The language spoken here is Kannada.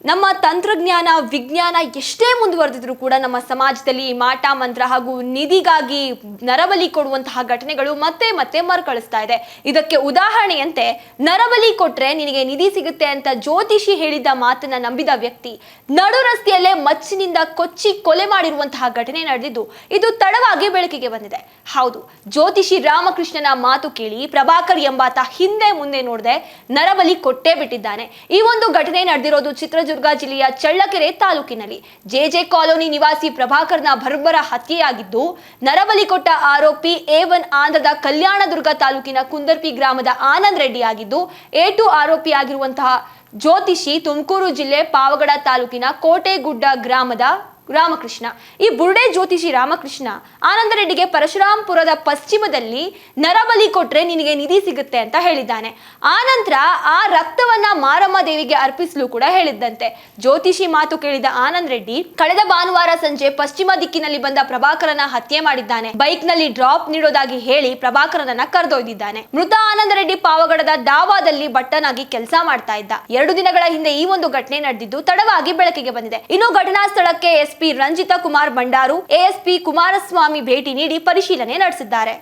ನಮ್ಮ ತಂತ್ರಜ್ಞಾನ ವಿಜ್ಞಾನ ಎಷ್ಟೇ ಮುಂದುವರೆದಿದ್ರು ಕೂಡ ನಮ್ಮ ಸಮಾಜದಲ್ಲಿ ಮಾಟ ಮಂತ್ರ ಹಾಗೂ ನಿಧಿಗಾಗಿ ನರಬಲಿ ಕೊಡುವಂತಹ ಘಟನೆಗಳು ಮತ್ತೆ ಮತ್ತೆ ಮರುಕಳಿಸ್ತಾ ಇದೆ. ಇದಕ್ಕೆ ಉದಾಹರಣೆಯಂತೆ ನರಬಲಿ ಕೊಟ್ರೆ ನಿನಗೆ ನಿಧಿ ಸಿಗುತ್ತೆ ಅಂತ ಜ್ಯೋತಿಷಿ ಹೇಳಿದ್ದ ಮಾತನ್ನ ನಂಬಿದ ವ್ಯಕ್ತಿ ನಡು ರಸ್ತೆಯಲ್ಲೇ ಮಚ್ಚಿನಿಂದ ಕೊಚ್ಚಿ ಕೊಲೆ ಮಾಡಿರುವಂತಹ ಘಟನೆ ನಡೆದಿದ್ದು ಇದು ತಡವಾಗಿ ಬೆಳಕಿಗೆ ಬಂದಿದೆ. ಹೌದು, ಜ್ಯೋತಿಷಿ ರಾಮಕೃಷ್ಣನ ಮಾತು ಕೇಳಿ ಪ್ರಭಾಕರ್ ಎಂಬಾತ ಹಿಂದೆ ಮುಂದೆ ನೋಡದೆ ನರಬಲಿ ಕೊಟ್ಟೇ ಬಿಟ್ಟಿದ್ದಾನೆ. ಈ ಒಂದು ಘಟನೆ ನಡೆದಿರೋದು ಚಿತ್ರದುರ್ಗ ಜಿಲ್ಲೆಯ ಚಳ್ಳಕೆರೆ ತಾಲೂಕಿನಲ್ಲಿ ಜೆಜೆ ಕಾಲೋನಿ ನಿವಾಸಿ ಪ್ರಭಾಕರ್ನ ಬರ್ಬರ ಹತ್ಯೆಯಾಗಿದ್ದು, ನರಬಲಿ ಕೊಟ್ಟ ಆರೋಪಿ A1 ಆಂಧ್ರದ ಕಲ್ಯಾಣದುರ್ಗ ತಾಲೂಕಿನ ಕುಂದರ್ಪಿ ಗ್ರಾಮದ ಆನಂದ್ ರೆಡ್ಡಿ ಆಗಿದ್ದು, A2 ಆರೋಪಿಯಾಗಿರುವಂತಹ ಜ್ಯೋತಿಷಿ ತುಮಕೂರು ಜಿಲ್ಲೆ ಪಾವಗಡ ತಾಲೂಕಿನ ಕೋಟೆಗುಡ್ಡ ಗ್ರಾಮದ ರಾಮಕೃಷ್ಣ. ಈ ಬುರ್ಡೆ ಜ್ಯೋತಿಷಿ ರಾಮಕೃಷ್ಣ ಆನಂದ ರೆಡ್ಡಿಗೆ ಪರಶುರಾಂಪುರದ ಪಶ್ಚಿಮದಲ್ಲಿ ನರಬಲಿ ಕೊಟ್ರೆ ನಿನಗೆ ನಿಧಿ ಸಿಗುತ್ತೆ ಅಂತ ಹೇಳಿದ್ದಾನೆ. ಆನಂತರ ಆ ರಕ್ತವನ್ನ ಮಾರಮ್ಮ ದೇವಿಗೆ ಅರ್ಪಿಸಲು ಕೂಡ ಹೇಳಿದ್ದಂತೆ. ಜ್ಯೋತಿಷಿ ಮಾತು ಕೇಳಿದ ಆನಂದ್ ರೆಡ್ಡಿ ಕಳೆದ ಭಾನುವಾರ ಸಂಜೆ ಪಶ್ಚಿಮ ದಿಕ್ಕಿನಲ್ಲಿ ಬಂದ ಪ್ರಭಾಕರನ ಹತ್ಯೆ ಮಾಡಿದ್ದಾನೆ. ಬೈಕ್ ನಲ್ಲಿ ಡ್ರಾಪ್ ನೀಡೋದಾಗಿ ಹೇಳಿ ಪ್ರಭಾಕರನನ್ನ ಕರೆದೊಯ್ದಿದ್ದಾನೆ. ಮೃತ ಆನಂದ್ ರೆಡ್ಡಿ ಪಾವಗಡದ ಡಾಬಾದಲ್ಲಿ ಬಟ್ಟನ್ ಆಗಿ ಕೆಲಸ ಮಾಡ್ತಾ ಇದ್ದ. 2 ದಿನಗಳ ಹಿಂದೆ ಈ ಒಂದು ಘಟನೆ ನಡೆದಿದ್ದು ತಡವಾಗಿ ಬೆಳಕಿಗೆ ಬಂದಿದೆ. ಇನ್ನು ಘಟನಾ ಸ್ಥಳಕ್ಕೆ SP ರಂಜಿತಾ ಕುಮಾರ್ ಬಂಡಾರು, ASP ಕುಮಾರಸ್ವಾಮಿ ಭೇಟಿ ನೀಡಿ ಪರಿಶೀಲನೆ ನಡೆಸಿದ್ದಾರೆ.